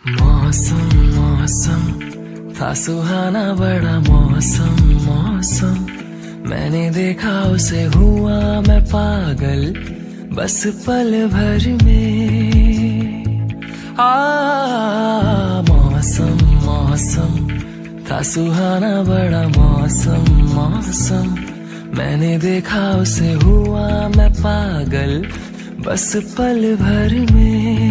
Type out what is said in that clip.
मौसम मौसम था सुहाना बड़ा मौसम मौसम, मैंने देखा उसे हुआ मैं पागल बस पल भर में। मौसम मौसम था सुहाना बड़ा मौसम मौसम, मैंने देखा उसे हुआ मैं पागल बस पल भर में।